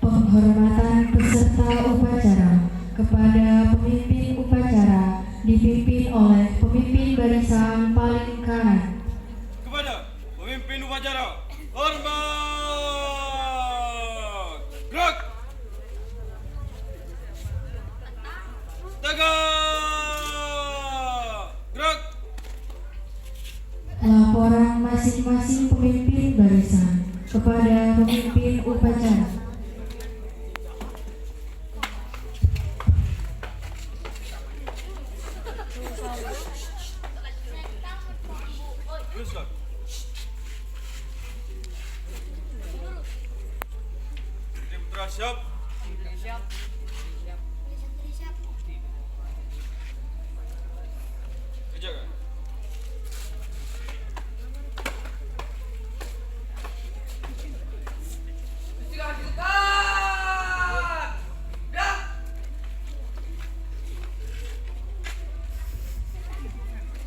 Penghormatan peserta upacara kepada pemimpin upacara dipimpin oleh pemimpin barisan paling kanan. Kepada pemimpin upacara, hormat! Gerak! Tegak! Gerak! Laporan masing-masing pemimpin barisan kepada pemimpin upacara. Teruskan. Tim terasiap. Kerjakan.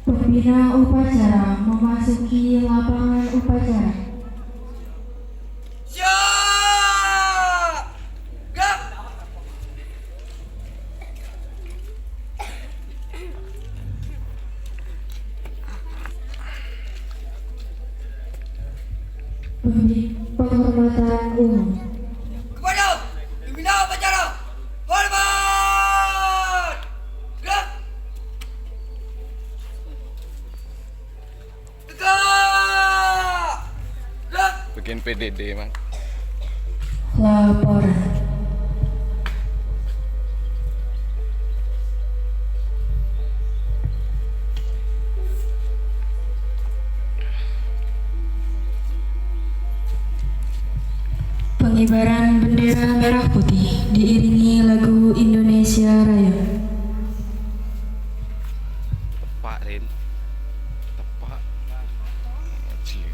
Pembina upacara memasuki lapangan upacara. Siap! Gerak! Penghormatan umum. Kepada pembina upacara, hormat! Gerak! Tegak! Gerak! Bikin PDD man. Laporan. Pengibaran bendera merah putih diiringi lagu Indonesia Raya. Tepak Rin. Tepak. Cing.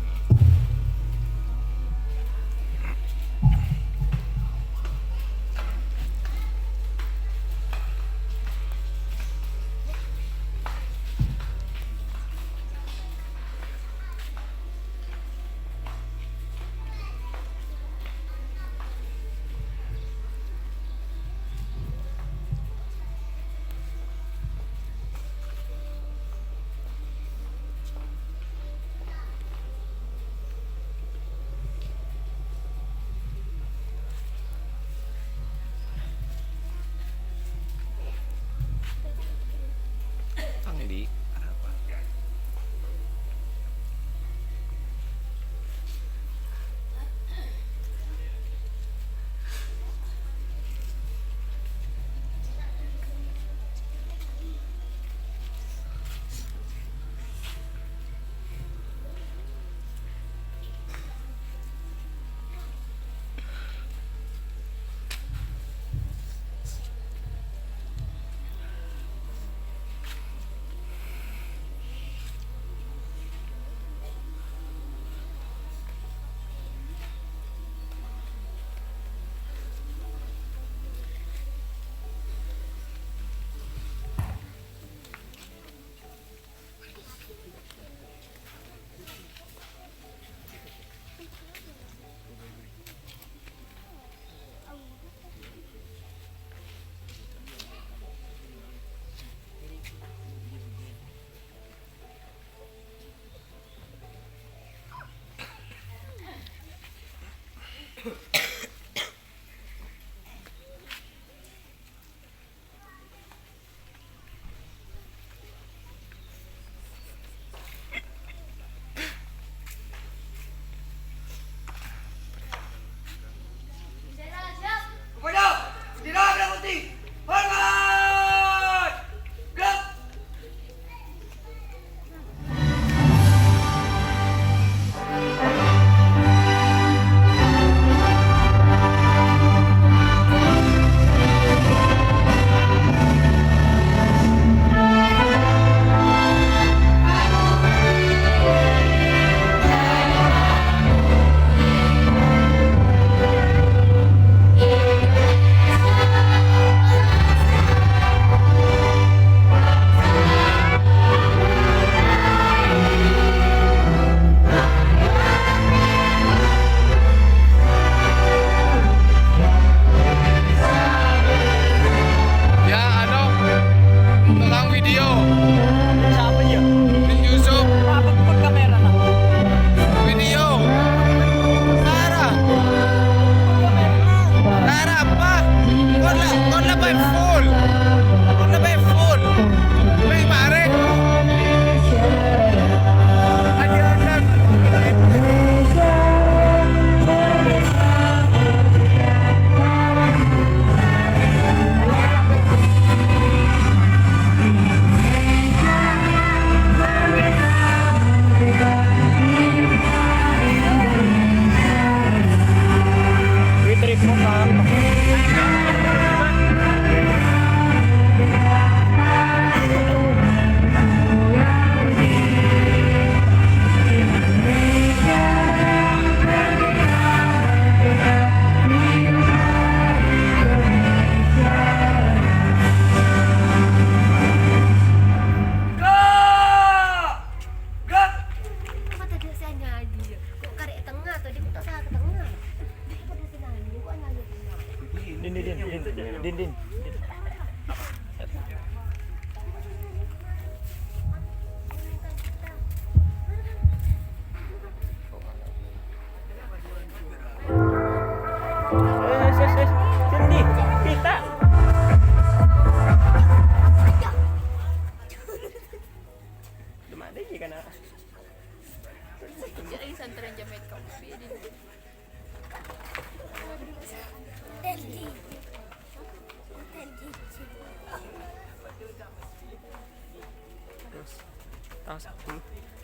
Awas.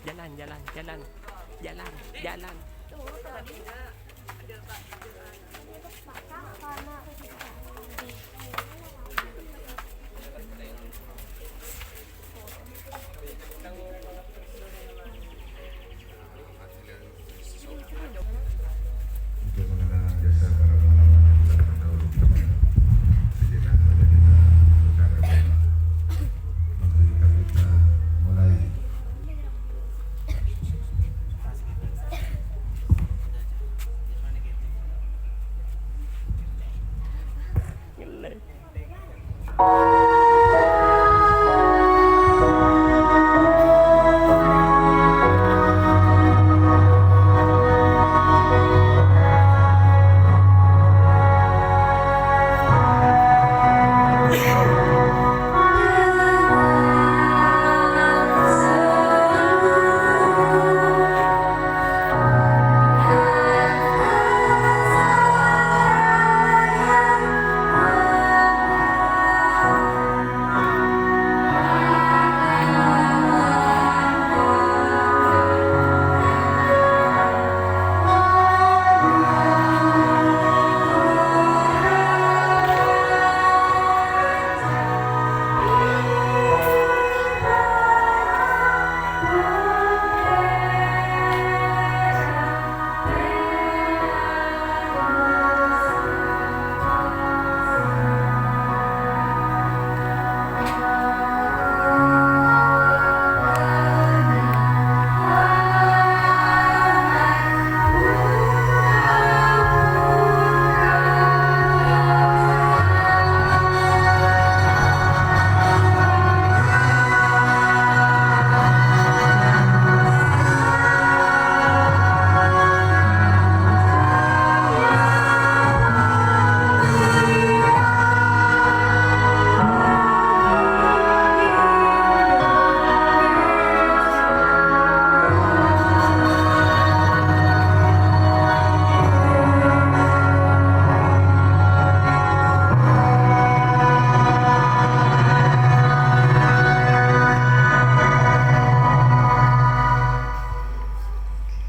Jalan. Untuk mengenang jasa para pahlawan yang telah mendahulukan sejenak pada kita berkata bahwa maka kita mulai.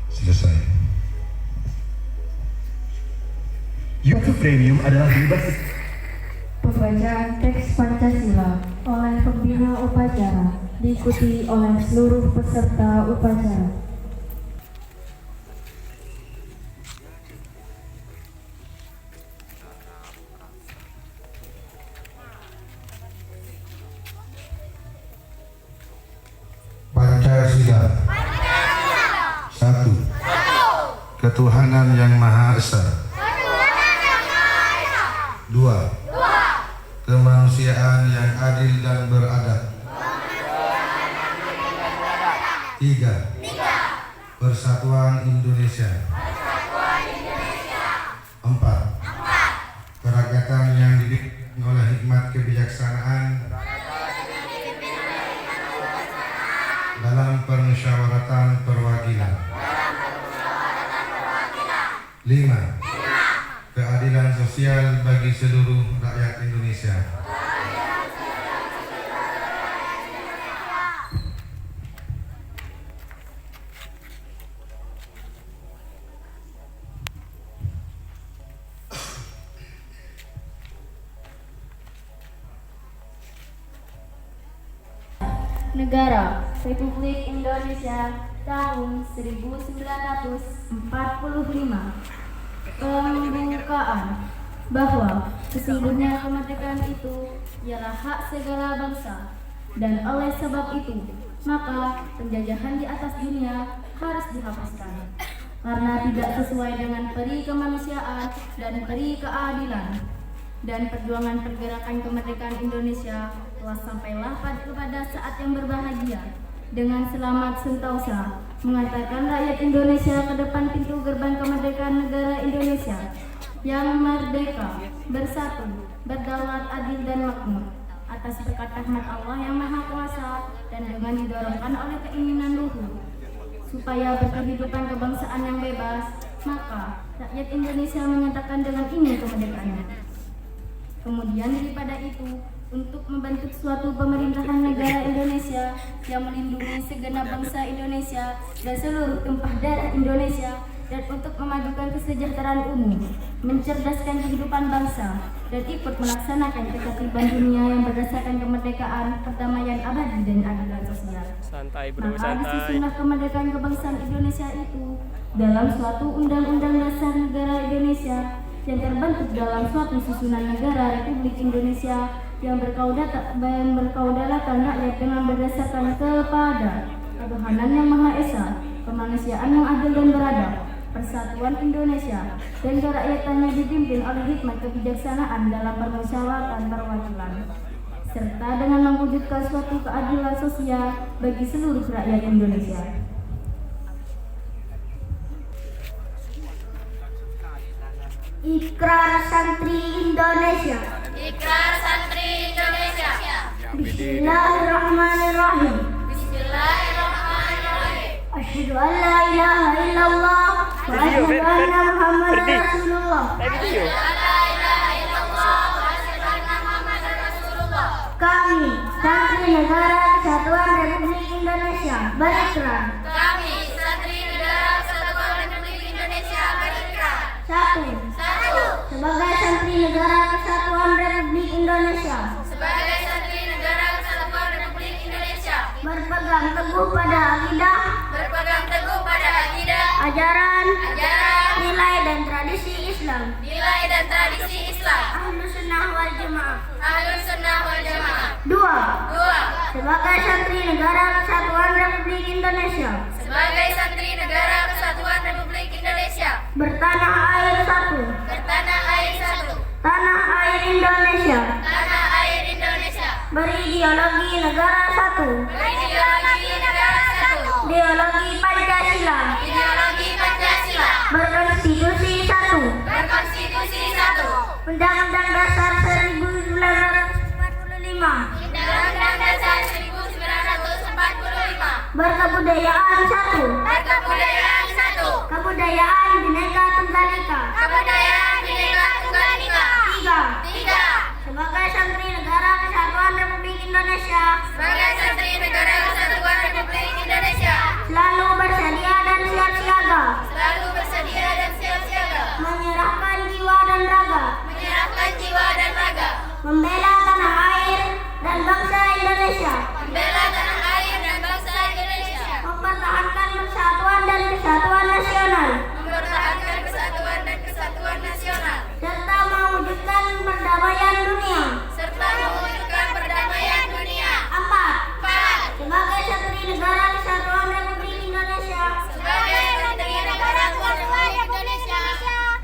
Selesai. YouTube Premium adalah bebas. Pembacaan teks Pancasila oleh pembina upacara diikuti oleh seluruh peserta upacara. Pancasila. Satu. Ketuhanan yang Maha Esa. Dua. Kemanusiaan yang adil dan beradab. Tiga. Persatuan Indonesia. Empat. Kerakyatan yang dipimpin oleh hikmat kebijaksanaan dalam permusyawaratan perwakilan. 5. Keadilan sosial bagi seluruh rakyat Indonesia. Negara Republik Indonesia tahun 1945. Pembukaan bahwa sesungguhnya kemerdekaan itu ialah hak segala bangsa, dan oleh sebab itu maka penjajahan di atas dunia harus dihapuskan karena tidak sesuai dengan peri kemanusiaan dan peri keadilan. Dan perjuangan pergerakan kemerdekaan Indonesia telah sampailah kepada saat yang berbahagia dengan selamat sentosa mengantarkan rakyat Indonesia ke depan pintu gerbang kemerdekaan negara Indonesia yang merdeka, bersatu, berdaulat, adil dan makmur atas berkat rahmat Allah yang Maha Kuasa dan dengan didorongkan oleh keinginan luhur supaya berkehidupan kebangsaan yang bebas, maka rakyat Indonesia menyatakan dengan ini kemerdekaannya. Kemudian daripada itu, untuk membentuk suatu pemerintahan negara Indonesia yang melindungi segenap bangsa Indonesia dan seluruh tumpah darah Indonesia, dan untuk memajukan kesejahteraan umum, mencerdaskan kehidupan bangsa, dan ikut melaksanakan ketertiban dunia yang berdasarkan kemerdekaan, perdamaian abadi, dan keadilan sosial. Santai bro, Maka santai. disusunlah kemerdekaan kebangsaan Indonesia itu dalam suatu undang-undang dasar negara Indonesia yang terbentuk dalam suatu susunan negara Republik Indonesia yang berkaudalakan rakyat dengan berdasarkan kepada ketuhanan yang Maha Esa, kemanusiaan yang adil dan beradab, persatuan Indonesia, dan kerakyatannya dipimpin oleh hikmat kebijaksanaan dalam permusyawaratan perwakilan, serta dengan mewujudkan suatu keadilan sosial bagi seluruh rakyat Indonesia. Ikrar Santri Indonesia. Ikrar Santri Indonesia. Bismillahirrahmanirrahim. Bismillahirrahmanirrahim. Asyhadu an la ilaha illallah wa asyhadu anna Muhammadar Rasulullah. Asyhadu an la ilaha illallah wa asyhadu anna Muhammadar Rasulullah. Kami, Santri Negara Kesatuan Republik Indonesia, berikrar. Kami, Santri Negara Kesatuan Republik Indonesia, berikrar. 1. Sebagai Santri Negara Kesatuan Republik Indonesia, Sebagai Santri Negara Kesatuan Republik Indonesia, berpegang teguh pada akidah, berpegang teguh pada akidah, ajaran, ajaran, nilai dan tradisi Islam, nilai dan tradisi Islam, Ahlus Sunnah wal Jamaah. Ahlus Sunnah wal Jamaah. 2. Sebagai Santri Negara Kesatuan Republik Indonesia, Sebagai Santri Negara Kesatuan Republik Indonesia, bertanah air satu, bertanah air satu, tanah air Indonesia, tanah air Indonesia, berideologi negara satu, berideologi negara satu, ideologi Pancasila, ideologi Pancasila, berkonstitusi satu, berkonstitusi satu, Undang-Undang Dasar 1945, Undang-Undang Dasar 1945, berkebudayaan satu, berkebudayaan satu, kebudayaan Bhinneka Tunggal Ika. kebudayaan Bhinneka Tunggal Ika. 3. 3. Sebagai Santri Negara Kesatuan Republik Indonesia, Sebagai Santri Negara Kesatuan Republik Indonesia, selalu bersedia dan siap siaga, selalu bersedia dan siap siaga, menyerahkan jiwa dan raga, menyerahkan jiwa dan raga, membela tanah air dan bangsa Indonesia, membela tanah air dan bangsa Indonesia, mempertahankan persatuan dan kesatuan nasional, mempertahankan kesatuan dan kesatuan nasional, serta mewujudkan perdamaian dunia. serta mewujudkan perdamaian dunia. 4. 4. Sebagai Santri Negara Kesatuan Republik Indonesia, Sebagai Santri Negara Kesatuan Indonesia,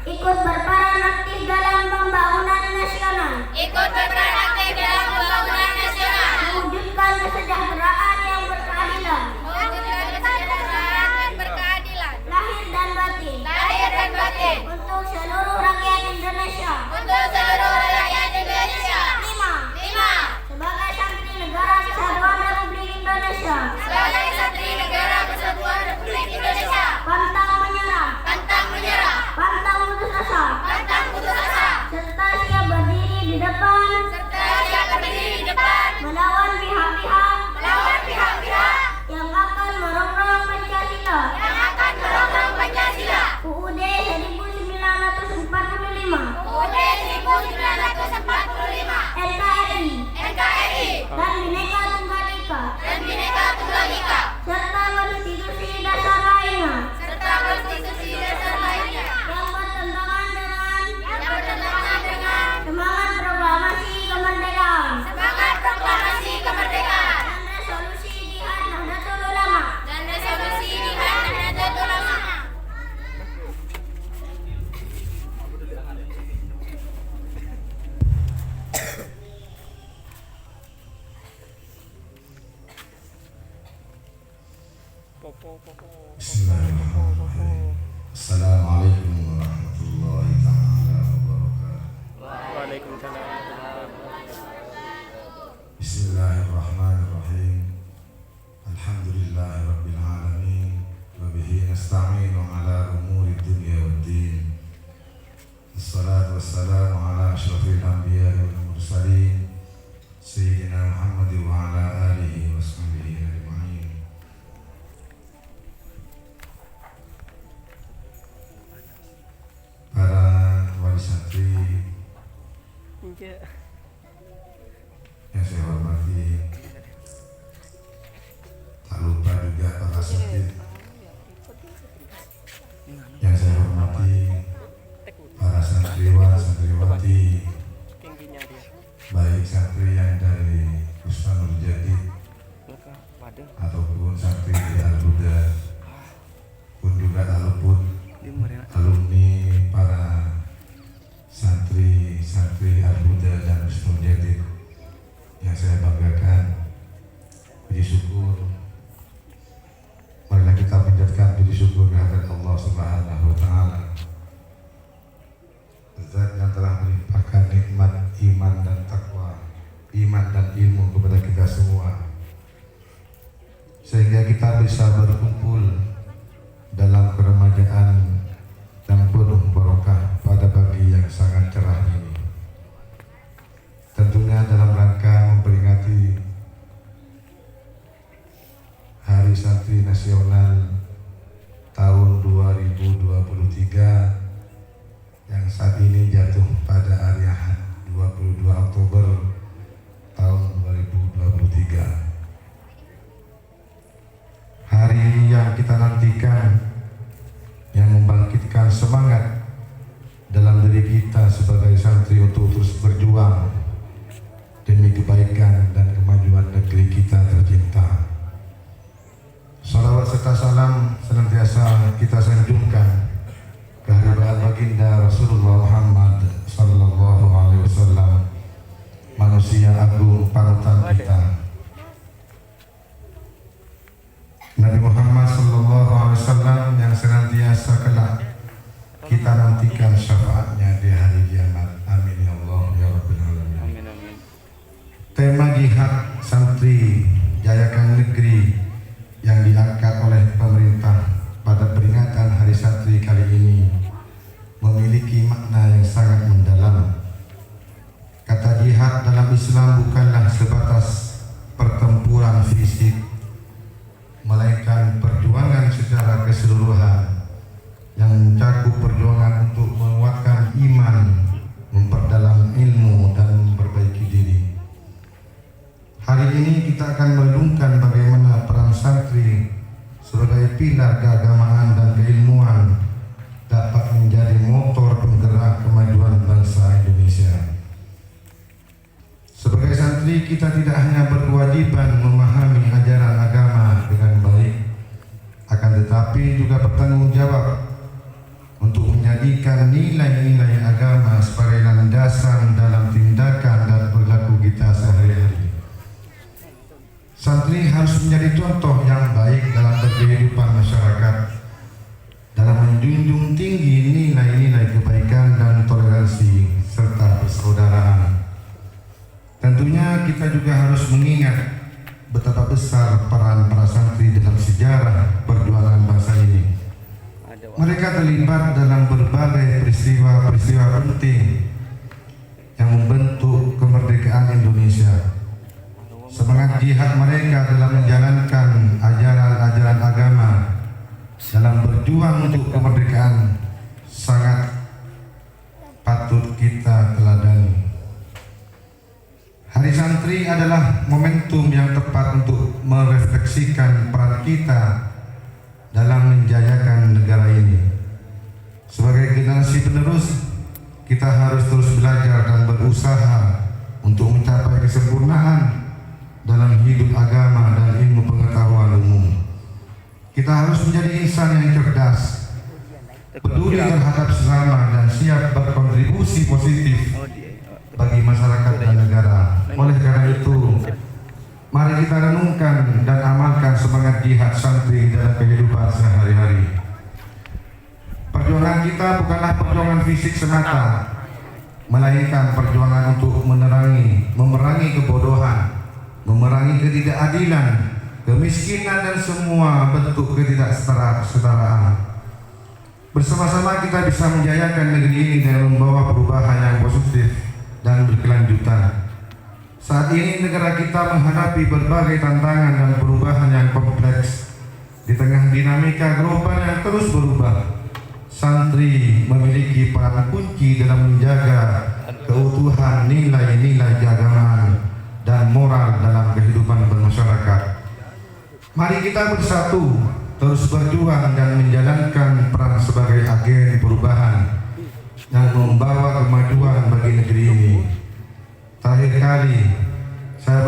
ikut berperan aktif dalam pembangunan nasional, ikut berperan aktif dalam pembangunan nasional, mewujudkan kesejahteraan yang berkeadilan, mewujudkan kesejahteraan dan berkeadilan, lahir dan batin, lahir dan batin, untuk seluruh rakyat Indonesia. untuk seluruh rakyat Indonesia. 5. 5. Sebagai Santri Negara Kesatuan Republik Indonesia, Sebagai Santri Negara Kesatuan Republik Indonesia, pantang menyerah, pantang menyerah, pantang putus asa, pantang putus asa, serta siap berdiri di depan, serta siap berdiri di depan, melawan pihak-pihak melawan pihak-pihak yang akan merongrong Pancasila. yang akan merongrong Pancasila. UUD 1945, UUD 1945, NKRI, NKRI, dan Bhinneka Tunggal Ika, dan Bhinneka Tunggal Ika, serta konstitusi dasar lainnya serta konstitusi dasar lainnya yang bertentangan dengan yang bertentangan dengan semangat proklamasi kemerdekaan semangat proklamasi kemerdekaan dan resolusi Jihad Nahdlatul Ulama. dan resolusi Jihad Nahdlatul Ulama. Bismillahirrahmanirrahim. Assalamualaikum warahmatullahi taala wabarakatuh. Waalaikumsalam. Bismillahirrahmanirrahim. Alhamdulillahi rabbil alamin wa bihi nasta'inu ala umuri dunya waddin. Assalatu wassalamu ala asyrafil anbiya'i wal mursalin Sayyidina Muhammad wa ala alihi wa sahbihi ajma'in. Para wali santri yang saya hormati, tak lupa juga para santri yang saya hormati, para santriwan, santriwati, baik santri yang dari Usmanul Jadid ataupun santri dari Al-Huda, pun juga ataupun alumni para santri Al-Huda dan Usmanul Jadid yang saya banggakan. Puji syukur, marilah kita panjatkan puji syukur kehadirat Allah Subhanahu wa Ta'ala, Zat yang telah melimpahkan nikmat iman dan takwa, iman dan ilmu kepada kita semua, sehingga kita bisa berkumpul dalam keremajaan dan penuh barokah pada pagi yang sangat cerah ini. Tentunya dalam rangka memperingati Hari Santri Nasional tahun 2023 yang saat ini jatuh pada hari Ahad 22 Oktober tahun 2023. Hari yang kita nantikan, yang membangkitkan semangat dalam diri kita sebagai santri untuk terus berjuang demi kebaikan dan kemajuan negeri kita tercinta. Salawat serta salam senantiasa kita sanjungkan kehadirat baginda Rasulullah Muhammad sallallahu alaihi wasallam, manusia agung panutan kita. Nabi Muhammad sallallahu alaihi wasallam yang senantiasa kelak kita nantikan syafaatnya di hari kiamat. Amin ya Allah ya Rabbal alamin. Amin amin. Tema jihad santri jayakan negeri yang diangkat oleh pemerintah pada peringatan Hari Santri kali ini memiliki makna yang sangat mendalam. Kata jihad dalam Islam bukanlah sebatas pertempuran fisik, melainkan perjuangan secara keseluruhan yang mencakup perjuangan untuk menguatkan iman, memperdalam ilmu, dan memperbaiki diri. Hari ini kita akan merenungkan bagaimana peran santri sebagai pilar keagamaan dan keilmuan dapat menjadi motor penggerak kemajuan bangsa Indonesia. Sebagai santri, kita tidak hanya berkewajiban memahami ajaran agama dengan baik, akan tetapi juga bertanggung jawab untuk menjadikan nilai-nilai agama sebagai landasan dalam tindakan dan perilaku kita sehari-hari. Santri harus menjadi contoh yang baik dalam berkehidupan masyarakat, dalam menjunjung tinggi nilai-nilai kebaikan dan toleransi serta persaudaraan. Tentunya kita juga harus mengingat betapa besar peran para santri dalam sejarah perjuangan bangsa ini. Mereka terlibat dalam berbagai peristiwa-peristiwa penting yang membentuk kemerdekaan Indonesia. Semangat jihad mereka dalam menjalankan ajaran-ajaran agama dalam berjuang untuk kemerdekaan sangat patut kita teladani. Hari Santri adalah momentum yang tepat untuk merefleksikan peran kita dalam menjayakan negara ini. Sebagai generasi penerus, kita harus terus belajar dan berusaha untuk mencapai kesempurnaan dalam hidup agama dan ilmu pengetahuan umum. Kita harus menjadi insan yang cerdas, peduli terhadap sesama, dan siap berkontribusi positif bagi masyarakat dan negara. Oleh karena itu, mari kita renungkan dan amalkan semangat jihad santri dalam kehidupan sehari-hari. Perjuangan kita bukanlah perjuangan fisik semata, melainkan perjuangan untuk memerangi kebodohan, memerangi ketidakadilan, kemiskinan, dan semua bentuk ketidaksetaraan. Bersama-sama kita bisa menjayakan negeri ini dengan membawa perubahan yang positif dan berkelanjutan. Saat ini negara kita menghadapi berbagai tantangan dan perubahan yang kompleks. Di tengah dinamika global yang terus berubah, santri memiliki peran kunci dalam menjaga keutuhan nilai-nilai keagamaan dan moral dalam kehidupan bermasyarakat. Mari kita bersatu, terus berjuang dan menjalankan peran sebagai agen perubahan yang membawa kemajuan bagi negeri ini. Terakhir kali, saya